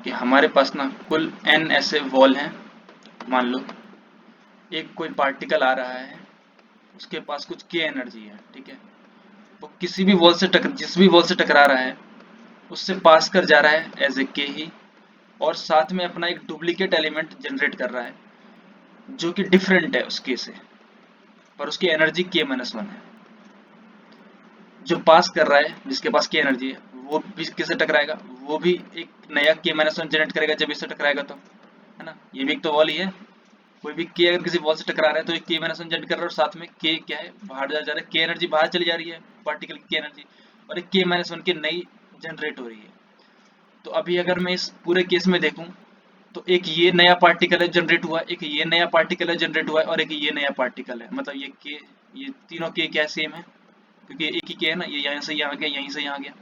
कि हमारे पास ना कुल n ऐसे वॉल हैं। मान लो एक कोई पार्टिकल आ रहा है, उसके पास कुछ k एनर्जी है, ठीक है। वो किसी भी वॉल से जिस भी वॉल से टकरा रहा है उससे पास कर जा रहा है एज ए k ही, और साथ में अपना एक डुप्लीकेट एलिमेंट जनरेट कर रहा है जो कि डिफरेंट है उस k से, पर उसकी एनर्जी k-1 है। जो पास कर रहा है, जिसके पास k एनर्जी है, वो भी किससे टकराएगा, वो भी एक नया k-1 जनरेट करेगा जब इससे टकराएगा तो, है ना। ये भी एक तो वॉल ही है। कोई भी k अगर किसी वॉल से टकरा रहा है तो एक k-1 जनरेट कर रहा है, और साथ में k क्या है, बाहर जा रहा है, k एनर्जी बाहर चली जा रही है, पार्टिकल की k एनर्जी, और एक k-1 की नई जनरेट हो रही है। तो अभी अगर मैं इस पूरे केस में देखूं तो एक ये नया पार्टिकल है जनरेट हुआ, एक ये नया पार्टिकल है जनरेट हुआ है, और एक ये नया पार्टिकल है। मतलब ये तीनों के क्या सेम है, क्योंकि एक ही के है ना, ये यहाँ से यहाँ गया, यहीं से यहाँ गया।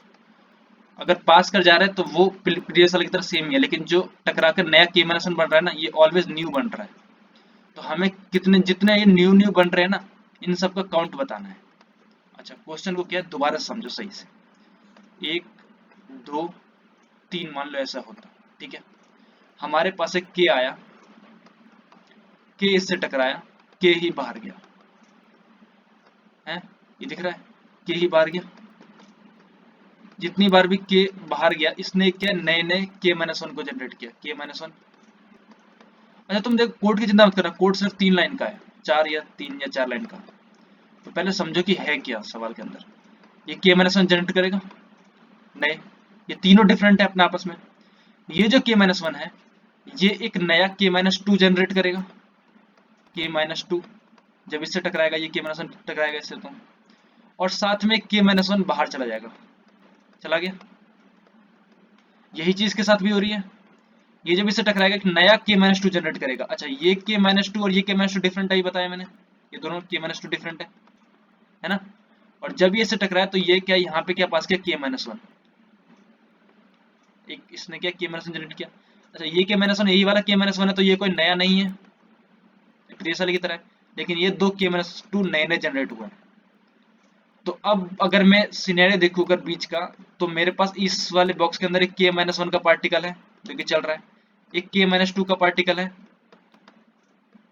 अगर पास कर जा रहा है तो वो प्रीवियस वाले की तरह सेम ही है, लेकिन जो टकरा कर नया k-1 बन रहा है ना, ये ऑलवेज न्यू बन रहा है। तो हमें कितने जितने ये न्यू न्यू बन रहे हैं ना, इन सब का काउंट बताना है। अच्छा, क्वेश्चन को क्या है दोबारा समझो सही से। 1 2 3 मान लो ऐसा होता, ठीक है। हमारे पास एक k आया, k इससे टकराया, k ही बाहर गया है। ये दिख रहा है, k ही बाहर गया। जितनी बार भी k बाहर गया, इसने क्या नए नए k-1 को जनरेट किया, k-1। अच्छा तुम देखो, कोड की चिंता मत करना, कोड सिर्फ 3 लाइन का है, 4 या 4 लाइन का। तो पहले समझो कि है क्या सवाल के अंदर। ये k-1 जनरेट करेगा नए, ये तीनों डिफरेंट है अपने आपस में। ये जो k-1 है, ये एक नया k-2 जनरेट करेगा, k-2। जब इससे टकराएगा ये k-1 टकराएगा इससे, तो और साथ में k-1 बाहर चला जाएगा, चला गया। यही चीज के साथ भी हो रही है। ये जब इससे टकराएगा एक नया k-2 जनरेट करेगा। अच्छा, ये k-2 और ये k-2 डिफरेंट है, ये बताया मैंने, ये दोनों k-2 डिफरेंट है ना। और जब ये इससे टकराया तो ये क्या, यहाँ पे क्या पास किया, k-1, एक इसने क्या k-1 जनरेट किया। अच्छा, ये k-1 यही वाला k-1 है, तो ये कोई नया नहीं है, प्रीवियस वाले की तरह है। लेकिन ये दो k-2 नए नए जनरेट हुए हैं। तो अब अगर मैं सिनेरियो देखूं अगर बीच का, तो मेरे पास इस वाले बॉक्स के अंदर एक k-1 का पार्टिकल है जो कि चल रहा है, एक k-2 का पार्टिकल है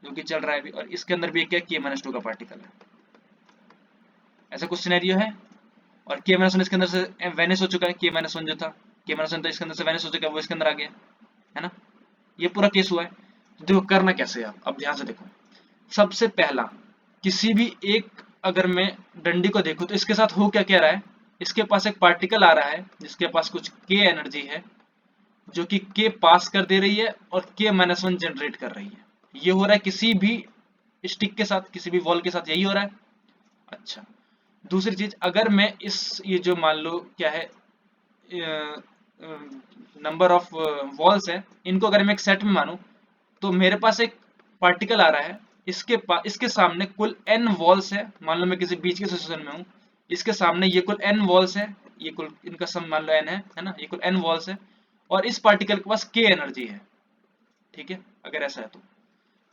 जो कि चल रहा है अभी, और इसके अंदर भी एक क्या k-2 का पार्टिकल है। ऐसा कुछ सिनेरियो है। और k-1 इसके अंदर से वेनिस हो चुका है, k-1 जो था, k-1 तो इसके अंदर से वेनिस हो चुका है, वो इसके अंदर आ गया है ना। ये पूरा केस हुआ है। तो देखो करना कैसे है, अब ध्यान से देखो। सबसे पहला, किसी भी एक, अगर मैं डंडी को देखूं तो इसके साथ हो क्या क्या रहा है, इसके पास एक पार्टिकल आ रहा है जिसके पास कुछ k एनर्जी है, जो कि k पास कर दे रही है और k-1 जनरेट कर रही है। ये हो रहा है किसी भी स्टिक के साथ, किसी भी वॉल के साथ यही हो रहा है। अच्छा, दूसरी चीज, अगर मैं इस ये जो मान लो क्या है, नंबर ऑफ वॉल्स है, इनको अगर मैं एक सेट में मानूं, तो मेरे पास एक पार्टिकल आ रहा है, इसके सामने कुल n वॉल्स है। मान लो मैं किसी बीच के सिचुएशन में हूं, इसके सामने ये कुल n वॉल्स है, ये कुल इनका सम मान लो n है ना, ये कुल n वॉल्स है, और इस पार्टिकल के पास k एनर्जी है, ठीक है, अगर ऐसा है तो।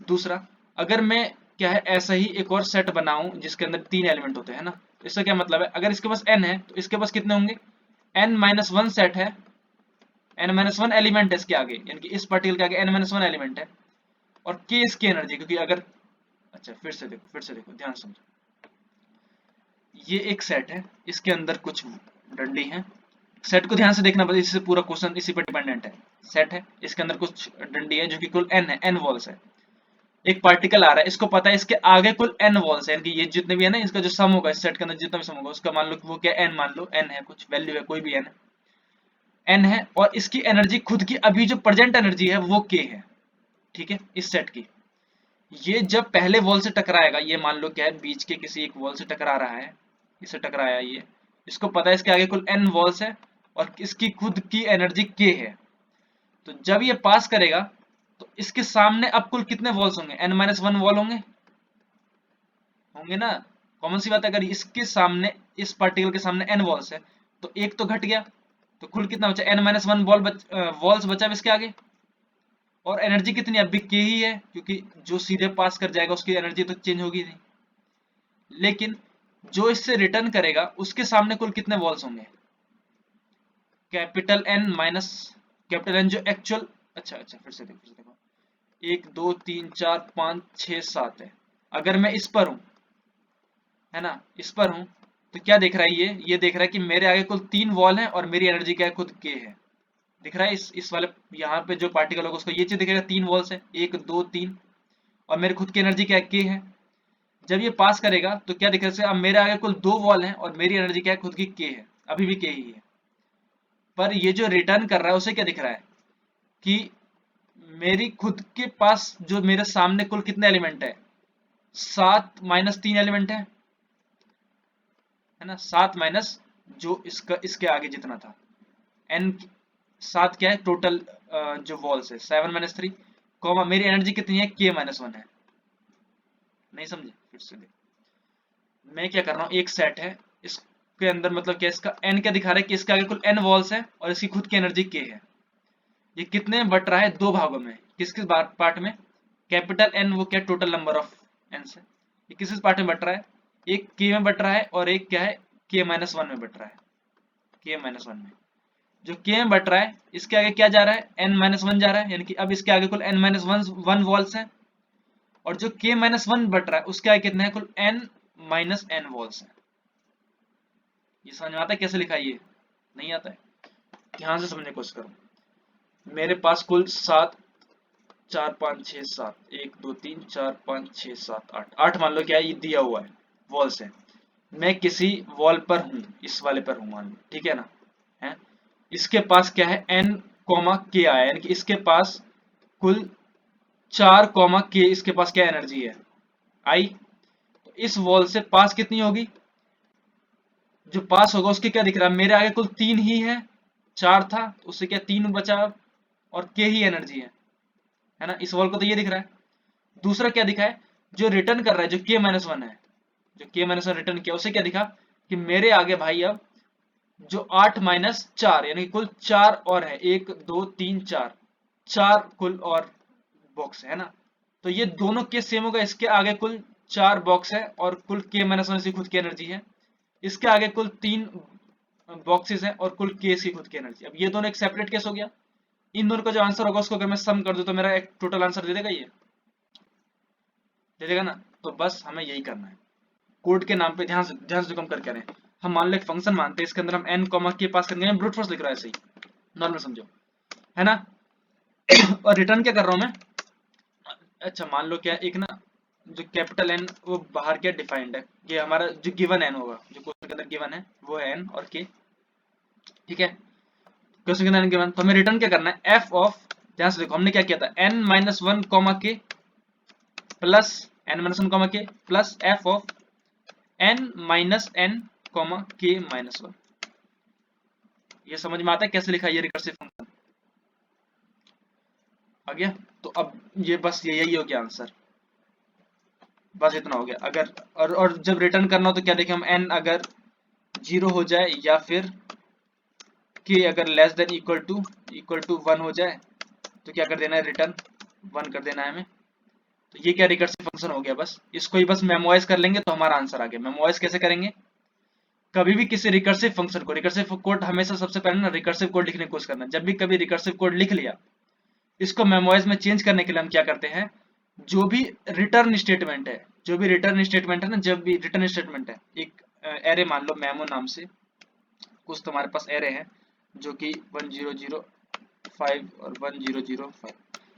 दूसरा, अगर मैं क्या है ऐसा ही एक और सेट बनाऊं जिसके अंदर 3 एलिमेंट होते हैं ना, तो इसका क्या मतलब है, अगर इसके पास n है तो इसके पास कितने होंगे, n-1 सेट है, n-1 एलिमेंट है इसके आगे, यानी कि इस पार्टिकल के आगे n-1 एलिमेंट है, और k इसकी एनर्जी, क्योंकि अगर, अच्छा फिर से देखो ध्यान समझो। ये एक सेट है, इसके अंदर कुछ डंडी है, सेट को ध्यान से देखना, बस इससे पूरा क्वेश्चन इसी पर डिपेंडेंट है। सेट है, इसके अंदर कुछ डंडी है जो कि कुल n है, n वॉल्स है। एक पार्टिकल आ रहा है, इसको पता है इसके आगे कुल n वॉल्स है, यानी कि ये जितने भी है ना, इसका जो सम होगा इस सेट के अंदर जितना भी सम होगा उसका, मान लो कि वो क्या n, मान लो n है, कुछ वैल्यू है, कोई भी n है, और इसकी एनर्जी खुद की अभी जो प्रेजेंट एनर्जी है वो k है, ठीक है, इस सेट की। ये जब पहले वॉल से टकराएगा, ये मान लो क्या है बीच के किसी एक वॉल से टकरा रहा है, इससे टकराया ये, इसको पता है इसके आगे कुल n वॉल्स है और इसकी खुद की एनर्जी k है। तो जब ये पास करेगा तो इसके सामने अब कुल कितने वॉल्स होंगे, n-1 वॉल होंगे, होंगे ना। कॉमन सी बात है, अगर इसके सामने, इस पार्टिकल के सामने n वॉल्स है तो एक तो घट गया, तो कुल कितना बचा, n-1 वॉल्स बचा इसके आगे। और एनर्जी कितनी, अब भी k ही है, क्योंकि जो सीधे पास कर जाएगा उसकी एनर्जी तो चेंज होगी नहीं। लेकिन जो इससे रिटर्न करेगा उसके सामने कुल कितने वॉल्स होंगे, capital N minus capital N जो एक्चुअल, अच्छा फिर से देखो 1 2 3 4 5 6 7 है। अगर मैं इस पर हूं, है ना, इस पर हूं, तो क्या देख रहा है, ये देख रहा है कि मेरे आगे कुल 3 वॉल है और मेरी एनर्जी क्या है, खुद के है। दिख रहा है इस वाले यहाँ पे जो पार्टिकल होगा उसको ये चीज दिखेगा, 3 वॉल्स है, 1 2 3, और मेरे खुद की एनर्जी क्या है, के है। जब ये पास करेगा तो क्या दिख रहा है, अब मेरे आगे कुल 2 वॉल है और मेरी एनर्जी क्या है, खुद की के है, अभी भी के ही है। पर ये जो रिटर्न कर रहा है उसे क्या दिख रहा है कि मेरी खुद के पास जो मेरे सामने कुल कितने एलिमेंट है, 7 माइनस 3 एलिमेंट है ना, 7 माइनस जो इसके आगे जितना था, एन 7 क्या है टोटल, जो वॉल्स है 7 माइनस 3, कॉमा मेरी एनर्जी कितनी है, के माइनस 1 है। नहीं समझे, फिर से देखो मैं क्या कर रहा हूँ, एक सेट है इसके अंदर, मतलब क्या, इसका एन क्या दिखा रहा है कि इसके आगे कुल एन वॉल्स है और इसकी खुद की एनर्जी के है। ये कितने में बट रहा है, 2 भागों में। किस किस पार्ट में, कैपिटल एन वो क्या टोटल नंबर ऑफ एन से, ये किस किस पार्ट में बट रहा है, एक के में बट रहा है और एक क्या है, के माइनस 1 में बट रहा है, के माइनस 1 में। जो के में बट रहा है इसके आगे क्या जा रहा है, एन माइनस 1 जा रहा है, यानी कि अब इसके आगे कुल एन माइनस 1 वॉल्स है, और जो के माइनस 1 बट रहा है उसके आगे कितना है, कुल एन माइनस एन वॉल्स है। ये समझ में आता है कैसे लिखा है, ये नहीं आता है, ध्यान से समझने की कोशिश करो। मेरे पास कुल 7 4 5 6 7 1 2 3 4 5 6 7 8 मान लो क्या है, ये दिया हुआ है वॉल्स है। मैं किसी वॉल पर हूं, इस वाले पर हूं मान लो, ठीक है ना, है, इसके पास क्या है, एन कॉमा के आया, यानी कि इसके पास कुल 4 कॉमा के, इसके पास क्या एनर्जी है, आई। तो इस वॉल से पास कितनी होगी, जो पास होगा उसके क्या दिख रहा है, मेरे आगे कुल 3 ही है, 4 था उससे क्या 3 बचा, और के ही एनर्जी है ना, इस वॉल को तो ये दिख रहा है। दूसरा क्या दिखा है, जो रिटर्न कर रहा है, जो के माइनस 1 है, जो के माइनस 1 रिटर्न किया, उसे क्या दिखा कि मेरे आगे भाई अब जो 8 माइनस 4 यानी कि कुल 4 और है, 1 2 3 4, 4 कुल और बॉक्स है ना। तो ये दोनों केस सेम होगा, इसके आगे कुल 4 बॉक्स है और कुल के माइनस 1 से खुद की एनर्जी है, इसके आगे कुल 3 बॉक्सेस है और कुल के की खुद की एनर्जी। अब ये दोनों एक सेपरेट केस हो गया, इन दोनों का जो आंसर होगा उसको अगर मैं सम कर दूं तो मेरा एक टोटल आंसर दे देगा, ये दे देगा ना। तो बस हमें यही करना है, कोड के नाम पे ध्यान से कम करके रहे हैं। हम मान लो एक फंक्शन मानते हैं, इसके अंदर हम n कॉमा के पास करेंगे, ब्रूट फोर्स लिख रहा है ऐसे ही नॉर्मल समझो, है ना। और रिटर्न क्या कर रहा हूं मैं, अच्छा मान लो क्या एक ना, जो कैपिटल एन वो बाहर क्या डिफाइंड है, ये हमारा जो गिवन एन होगा, जो क्वेश्चन के अंदर गिवन है वो है एन और के, ठीक है। क्वेश्चन के अंदर गिवन, तो हमें रिटर्न क्या करना है, एफ ऑफ, ध्यान से देखो हमने क्या किया था, एन माइनस 1 कॉमा के प्लस एन माइनस 1 कॉमा के plus F of N minus N comma के माइनस 1। ये समझ में आता है कैसे लिखा है ये रिकर्सिव फंक्शन, आ गया। तो अब ये बस यही हो गया आंसर, बस इतना हो गया। अगर और जब रिटर्न करना हो तो क्या देखें हम, एन अगर 0 हो जाए या फिर के अगर लेस देन इक्वल टू 1 हो जाए तो क्या कर देना है, रिटर्न 1 कर देना है हमें। तो ये क्या रिकर्सिव फंक्शन हो गया, बस इसको ही बस मेमोराइज कर लेंगे तो हमारा आंसर आ गया। मेमोराइज कैसे करेंगे, कभी भी किसी रिकर्सिव फंक्शन को, रिकर्सिव कोड हमेशा सबसे पहले ना रिकर्सिव कोड लिखने की कोशिश करना। जब भी कभी रिकर्सिव कोड लिख लिया, इसको मेमोराइज में चेंज करने के लिए हम क्या करते हैं, जो भी रिटर्न स्टेटमेंट है, जो भी रिटर्न स्टेटमेंट है ना, जब भी रिटर्न स्टेटमेंट है, एक एरे मान लो मेमो नाम से कुछ तुम्हारे पास एरे है जो कि 1005 और 1005,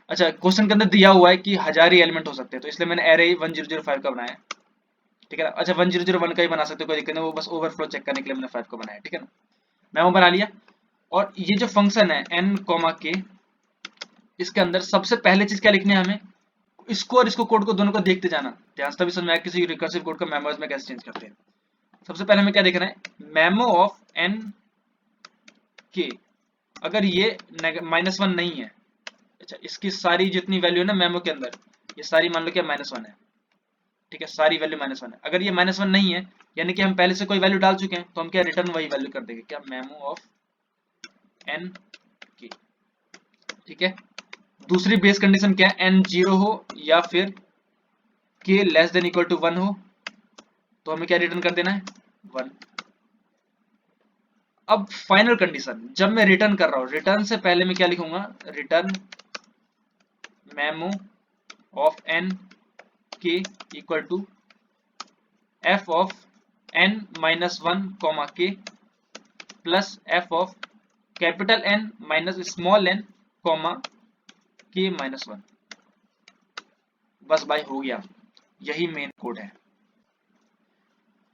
अच्छा क्वेश्चन के अंदर दिया हुआ है कि 1000 ही एलिमेंट हो सकते हैं, तो इसलिए मैंने एरे 1005 का बनाया, ठीक है ना। अच्छा 1001 का ही बना सकते हो, कोई दिक्कत नहीं, वो बस ओवरफ्लो चेक करने के लिए मैंने 5 को बनाया, ठीक है ना। मेमो बना लिया, और ये जो फंक्शन है n कॉमा के, इसके अंदर सबसे पहले चीज क्या लिखनी है हमें, इसको और इसको कोड को दोनों को देखते जाना, ध्यान से तभी समझ में आया किसी रिकर्सिव कोड का मेमोज में कैसे चेंज करते हैं। सबसे पहले हमें क्या देखना है, मेमो ऑफ n के, अगर ये -1 नहीं है, अच्छा इसकी सारी जितनी वैल्यू है ना मेमो के अंदर, ये सारी मान लो क्या -1 है, ठीक है, सारी वैल्यू -1 है। अगर ये -1 नहीं है, यानी कि हम पहले से कोई वैल्यू डाल चुके हैं, तो हम क्या रिटर्न वही वैल्यू कर देंगे, क्या मेमो ऑफ n की, ठीक है। दूसरी बेस कंडीशन क्या है, n 0 हो या फिर k less than equal to 1 हो, तो हमें क्या रिटर्न कर देना है, 1। अब फाइनल कंडीशन, जब मैं रिटर्न कर रहा हूं, रिटर्न से पहले मैं क्या लिखूंगा, return memo of N K equal to F of N minus one comma के plus F of capital N minus small N comma के माइनस वन। बस भाई हो गया, यही मेन कोड है।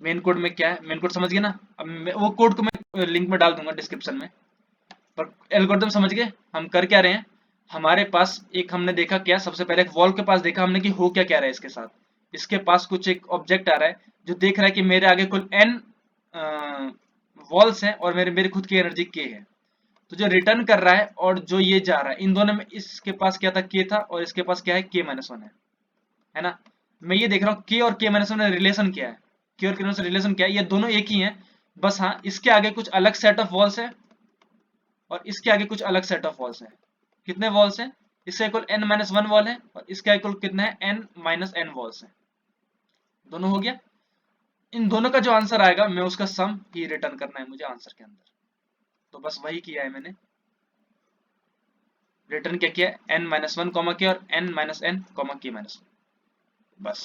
मेन कोड में क्या है, मेन कोड समझ गए ना। अब वो कोड को मैं लिंक में डाल दूंगा डिस्क्रिप्शन में। पर एल्गोरिथम समझ गए हम कर क्या रहे हैं। हमारे पास एक हमने देखा क्या, सबसे पहले एक वॉल के पास देखा हमने कि हो क्या क्या रहा है इसके साथ। इसके पास कुछ एक ऑब्जेक्ट आ रहा है जो देख रहा है कि मेरे आगे कुल n वॉल्स हैं और मेरे मेरे खुद की एनर्जी k है। तो जो रिटर्न कर रहा है और जो ये जा रहा है, इन दोनों में इसके पास क्या था, k था, और इसके पास क्या है, k माइनस वन है ना। मैं ये देख रहा हूँ k और k माइनस वन में रिलेशन क्या है, k और k माइनस रिलेशन क्या है, ये दोनों एक ही हैं। बस हाँ, इसके आगे कुछ अलग सेट ऑफ वॉल्स है और इसके आगे कुछ अलग सेट ऑफ वॉल्स है। कितने वॉल्स हैं, इसका equal n minus one wall है और इसका इक्वल कितना है, n माइनस n वॉल्स है। दोनों हो गया। इन दोनों का जो आंसर आएगा मैं उसका सम ही रिटर्न करना है मुझे आंसर के अंदर। तो बस वही किया है मैंने, रिटर्न क्या किया है, n माइनस वन कॉमा के और n माइनस n कॉमा के माइनस वन। बस